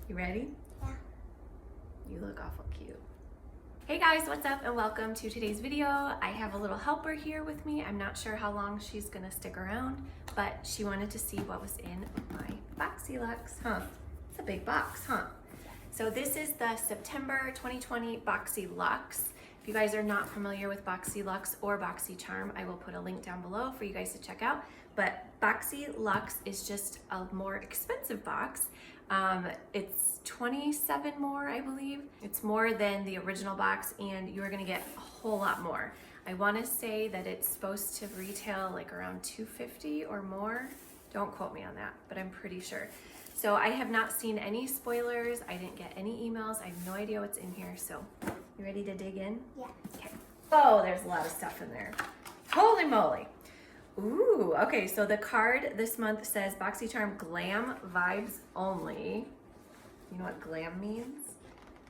You ready? Yeah. You look awful cute. Hey guys, what's up and welcome to today's video. I have a little helper here with me. I'm not sure how long she's gonna stick around, but she wanted to see what was in my BOXYLUXE, huh? It's a big box, huh? So this is the September 2020 BOXYLUXE. If you guys are not familiar with BOXYLUXE or BoxyCharm, I will put a link down below for you guys to check out. But BOXYLUXE is just a more expensive box. It's 27 more, I believe. It's more than the original box and you're gonna get a whole lot more. I wanna say that it's supposed to retail like around $250 or more. Don't quote me on that, but I'm pretty sure. So I have not seen any spoilers. I didn't get any emails. I have no idea what's in here. So you ready to dig in? Yeah. Okay. Oh, there's a lot of stuff in there. Holy moly. Ooh, okay, so the card this month says BoxyCharm Glam Vibes Only. You know what glam means?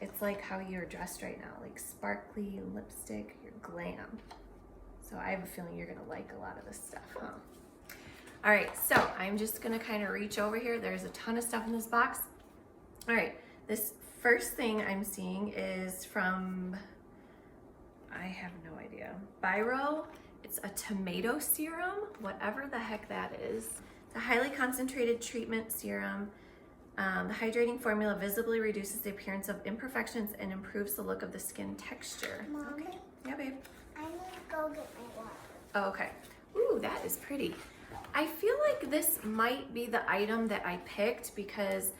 It's like how you're dressed right now, like sparkly lipstick, you're glam. So I have a feeling you're gonna like a lot of this stuff, huh? All right, so I'm just gonna kind of reach over here. There's a ton of stuff in this box. All right, this first thing I'm seeing is from, I have no idea, Biro. It's a tomato serum, whatever the heck that is. It's a highly concentrated treatment serum. The hydrating formula visibly reduces the appearance of imperfections and improves the look of the skin texture. Mommy? Okay. Yeah, babe. I need to go get my water. Oh, okay. Ooh, that is pretty. I feel like this might be the item that I picked because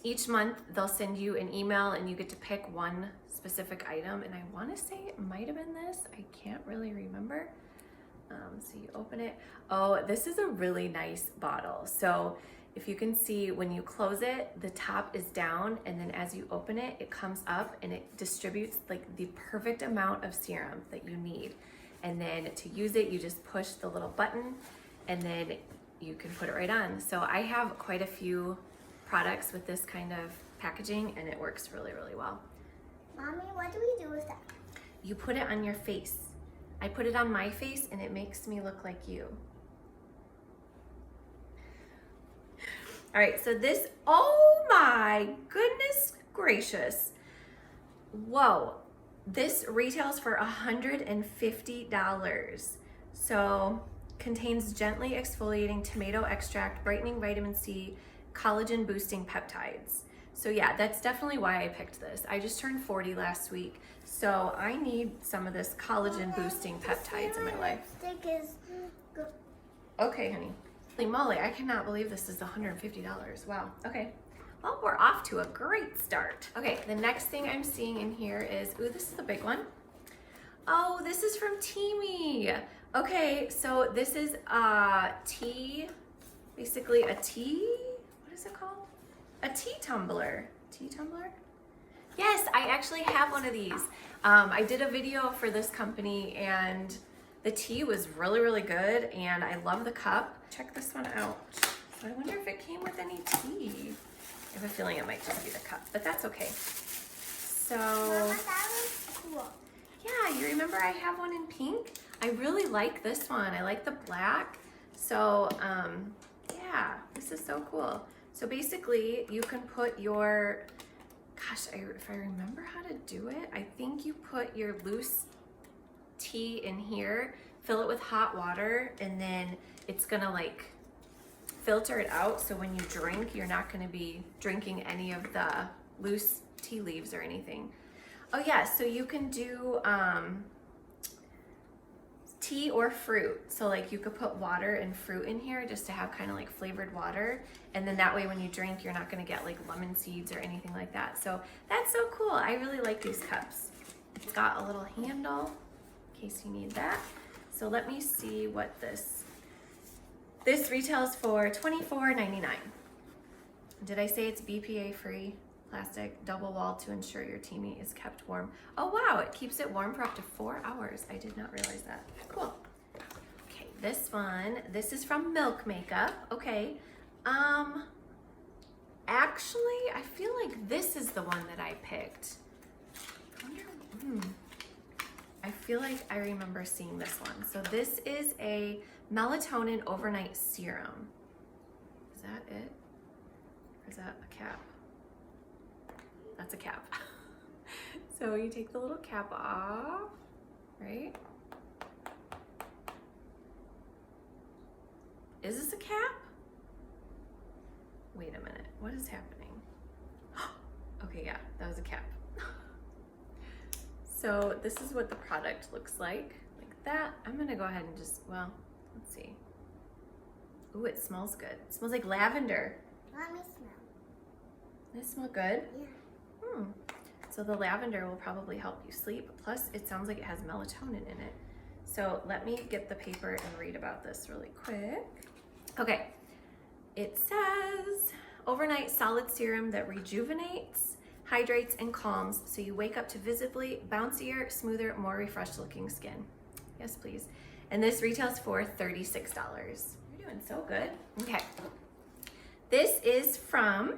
each month they'll send you an email and you get to pick one specific item, and I want to say it might have been this. I can't really remember. So you open it. Oh, this is a really nice bottle. So if you can see, when you close it, the top is down, and then as you open it, it comes up and it distributes like the perfect amount of serum that you need. And then to use it, you just push the little button and then you can put it right on. So I have quite a few products with this kind of packaging and it works really, really well. Mommy, what do we do with that? You put it on your face. I put it on my face and it makes me look like you. All right, so this, oh my goodness gracious. Whoa, this retails for $150. So contains gently exfoliating tomato extract, brightening vitamin C, collagen boosting peptides. So yeah, that's definitely why I picked this. I just turned 40 last week, so I need some of this collagen boosting peptides in my life. Lipstick is good. Okay, honey. Holy moly, I cannot believe this is $150. Wow, okay. Well, we're off to a great start. Okay, the next thing I'm seeing in here is, ooh, this is the big one. Oh, this is from Teamy. Okay, so this is a tea, basically a tea, what is it called? A tea tumbler. Tea tumbler? Yes, I actually have one of these. I did a video for this company and the tea was really, really good and I love the cup. Check this one out. I wonder if it came with any tea. I have a feeling it might just be the cup, but that's okay. So, Mama, that was cool. yeah, you remember I have one in pink? I really like this one. I like the black. So, yeah, this is so cool. So basically, you can put your, gosh, if I remember how to do it, I think you put your loose tea in here, fill it with hot water, and then it's gonna like filter it out. So when you drink, you're not gonna be drinking any of the loose tea leaves or anything. Oh yeah, so you can do tea or fruit. So like you could put water and fruit in here just to have kind of like flavored water. And then that way when you drink, you're not gonna get like lemon seeds or anything like that. So that's so cool. I really like these cups. It's got a little handle in case you need that. So let me see what this retails for $24.99. Did I say it's BPA free? Plastic, double wall to ensure your Teamy is kept warm. Oh wow, it keeps it warm for up to 4 hours. I did not realize that. Cool. Okay, this one, this is from Milk Makeup. Okay. Actually, I feel like this is the one that I picked. I wonder, I feel like I remember seeing this one. So this is a melatonin overnight serum. Is that it? Or is that a cap? That's a cap. So you take the little cap off, right? Is this a cap? Wait a minute, what is happening? Okay, yeah, that was a cap. So this is what the product looks like that. I'm gonna go ahead and just, well, let's see. Ooh, it smells good. It smells like lavender. Let me smell. Does it smell good? Yeah. So the lavender will probably help you sleep. Plus, it sounds like it has melatonin in it. So let me get the paper and read about this really quick. Okay, it says, overnight solid serum that rejuvenates, hydrates, and calms so you wake up to visibly bouncier, smoother, more refreshed looking skin. Yes, please. And this retails for $36. You're doing so good. Okay. This is from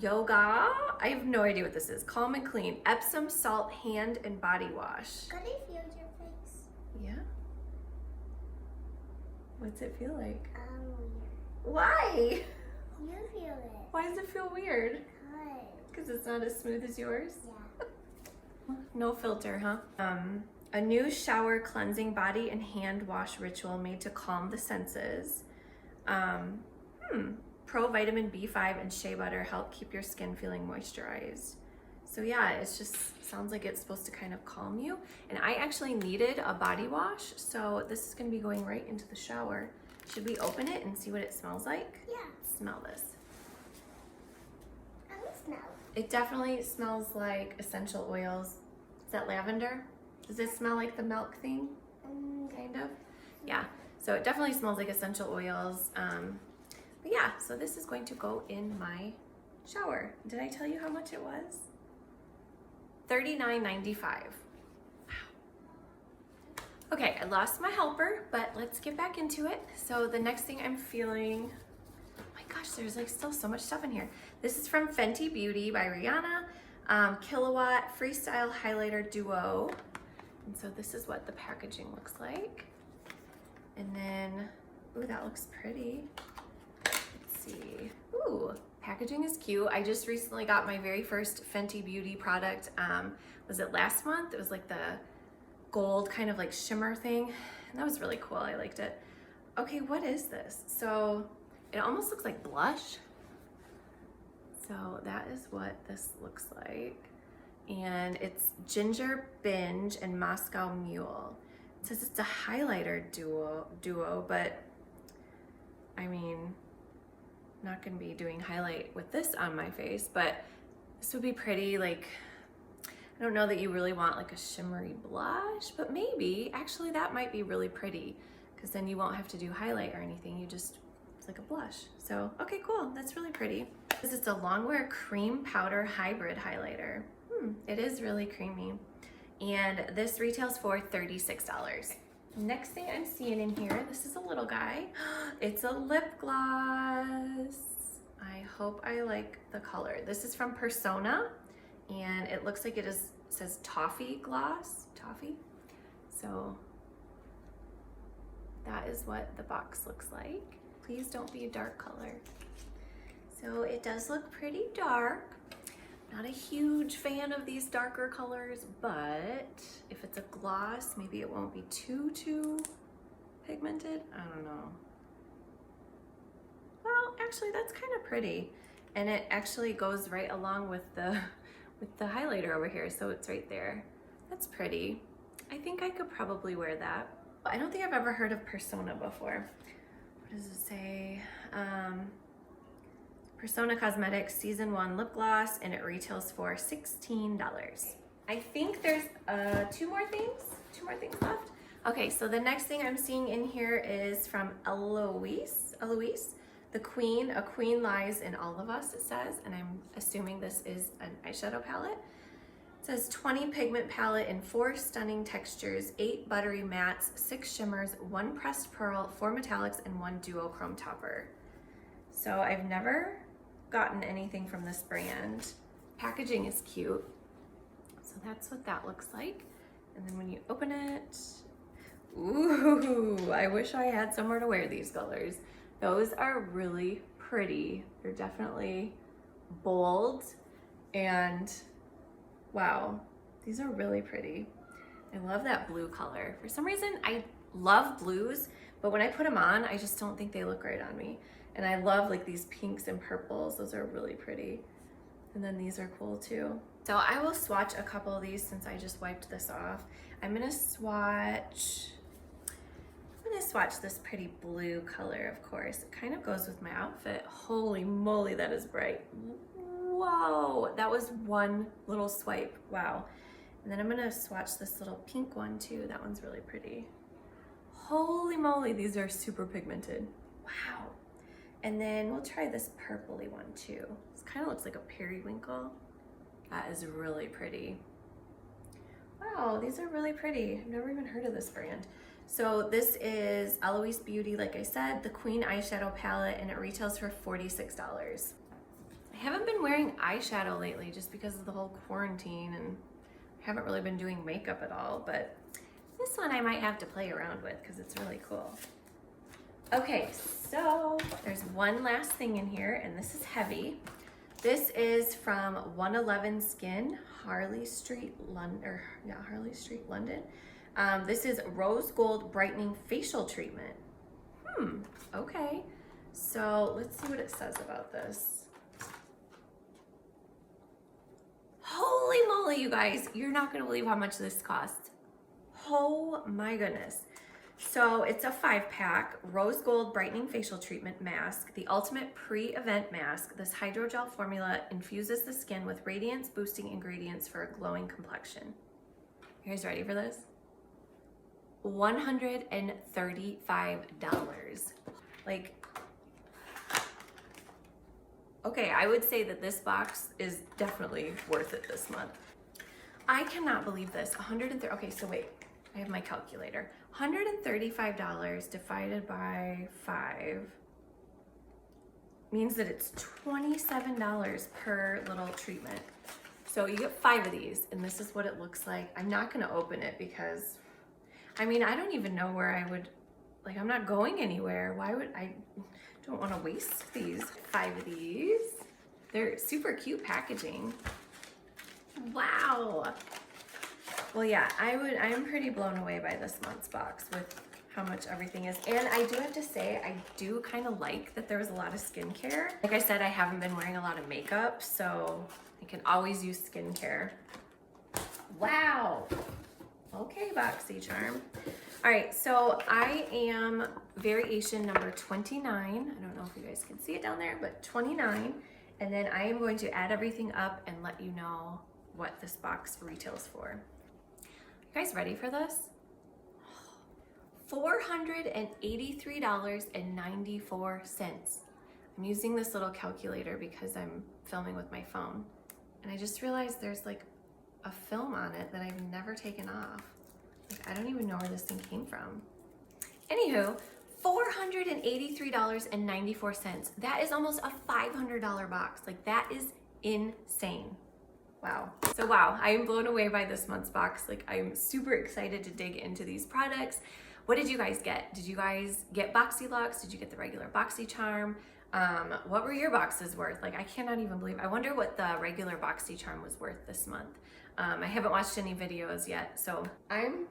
Yoga. I have no idea what this is. Calm and Clean Epsom Salt Hand and Body Wash. Could I feel your face? Yeah. What's it feel like? Weird. Why? You feel it. Why does it feel weird? Good. Because it's not as smooth as yours? Yeah. No filter, huh? A new shower cleansing body and hand wash ritual made to calm the senses. Pro vitamin B5 and shea butter help keep your skin feeling moisturized. So yeah, it's just sounds like it's supposed to kind of calm you. And I actually needed a body wash, so this is gonna be going right into the shower. Should we open it and see what it smells like? Yeah. Smell this. Let me smell. It definitely smells like essential oils. Is that lavender? Does it smell like the milk thing? Kind of? Yeah. So it definitely smells like essential oils. But yeah, so this is going to go in my shower. Did I tell you how much it was? $39.95. Wow. Okay, I lost my helper, but let's get back into it. So the next thing I'm feeling, oh my gosh, there's like still so much stuff in here. This is from Fenty Beauty by Rihanna, Kilowatt Freestyle Highlighter Duo. And so this is what the packaging looks like. And then, ooh, that looks pretty. Let's see. Ooh, packaging is cute. I just recently got my very first Fenty Beauty product. Was it last month? It was like the gold kind of like shimmer thing. And that was really cool. I liked it. Okay, what is this? So it almost looks like blush. So that is what this looks like. And it's Ginger Binge and Moscow Mule. It says it's a highlighter duo, but I mean, I'm not gonna be doing highlight with this on my face, but this would be pretty. Like, I don't know that you really want like a shimmery blush, but maybe actually that might be really pretty because then you won't have to do highlight or anything. You just, it's like a blush. So, okay, cool. That's really pretty. This is a Longwear Cream Powder Hybrid Highlighter. It is really creamy. And this retails for $36. Next thing I'm seeing in here, this is a little guy. It's a lip gloss. I hope I like the color. This is from Persona, and it looks like it says Toffee Gloss. Toffee. So that is what the box looks like. Please don't be a dark color. So it does look pretty dark. Not a huge fan of these darker colors, but if it's a gloss, maybe it won't be too pigmented. I don't know. Well, actually that's kind of pretty. And it actually goes right along with the highlighter over here, so it's right there. That's pretty. I think I could probably wear that. I don't think I've ever heard of Persona before. What does it say? Persona Cosmetics Season 1 Lip Gloss, and it retails for $16. I think there's two more things left. Okay, so the next thing I'm seeing in here is from Eloise, the Queen. A Queen Lies in All of Us, it says, and I'm assuming this is an eyeshadow palette. It says 20 pigment palette in 4 stunning textures, 8 buttery mattes, 6 shimmers, 1 pressed pearl, 4 metallics, and 1 duochrome topper. So I've never gotten anything from this brand. Packaging is cute. So that's what that looks like. And then when you open it, Ooh, I wish I had somewhere to wear these colors. Those are really pretty. They're definitely bold and wow, these are really pretty. I love that blue color. For some reason, I love blues, but when I put them on, I just don't think they look right on me. And I love like these pinks and purples. Those are really pretty. And then these are cool too. So I will swatch a couple of these since I just wiped this off. I'm gonna swatch this pretty blue color, of course. It kind of goes with my outfit. Holy moly, that is bright. Whoa, that was one little swipe, wow. And then I'm gonna swatch this little pink one too. That one's really pretty. Holy moly, these are super pigmented. Wow. And then we'll try this purpley one too. This kind of looks like a periwinkle. That is really pretty. Wow, these are really pretty. I've never even heard of this brand. So this is Eloise Beauty, like I said, the Queen eyeshadow palette, and it retails for $46. I haven't been wearing eyeshadow lately just because of the whole quarantine, and I haven't really been doing makeup at all, but this one I might have to play around with because it's really cool. Okay, so there's one last thing in here, and this is heavy. This is from 111 Skin, Harley Street, London. This is Rose Gold Brightening Facial Treatment. Okay. So let's see what it says about this. Holy moly, you guys. You're not gonna believe how much this costs. Oh my goodness. So it's a 5-pack Rose Gold Brightening Facial Treatment Mask, the ultimate pre-event mask. This hydrogel formula infuses the skin with radiance boosting ingredients for a glowing complexion. You guys ready for this? $135. Like, okay, I would say that this box is definitely worth it this month. I cannot believe this. Okay, so wait, I have my calculator. $135 divided by 5 means that it's $27 per little treatment. So you get 5 of these, and this is what it looks like. I'm not gonna open it because, I mean, I don't even know where I would, like, I'm not going anywhere. Why would I don't wanna waste these. 5 of these. They're super cute packaging. Wow. Well, yeah, I'm pretty blown away by this month's box with how much everything is. And I do have to say, I do kind of like that there was a lot of skincare. Like I said, I haven't been wearing a lot of makeup, so I can always use skincare. Wow. Okay, BoxyCharm. All right, so I am variation number 29. I don't know if you guys can see it down there, but 29. And then I am going to add everything up and let you know what this box retails for. You guys ready for this? $483.94. I'm using this little calculator because I'm filming with my phone. And I just realized there's like a film on it that I've never taken off. Like, I don't even know where this thing came from. Anywho, $483.94. That is almost a $500 box. Like, that is insane. Wow. So wow, I am blown away by this month's box. Like, I'm super excited to dig into these products. What did you guys get? Did you guys get BOXYLUXE? Did you get the regular BoxyCharm? What were your boxes worth? Like, I cannot even believe, I wonder what the regular BoxyCharm was worth this month. I haven't watched any videos yet, so I'm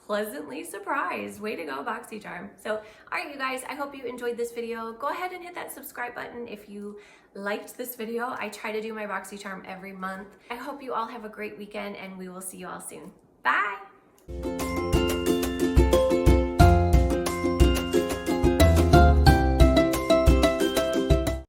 pleasantly surprised. Way to go, BoxyCharm. So, all right, you guys, I hope you enjoyed this video. Go ahead and hit that subscribe button if you liked this video. I try to do my BoxyCharm every month. I hope you all have a great weekend, and we will see you all soon. Bye.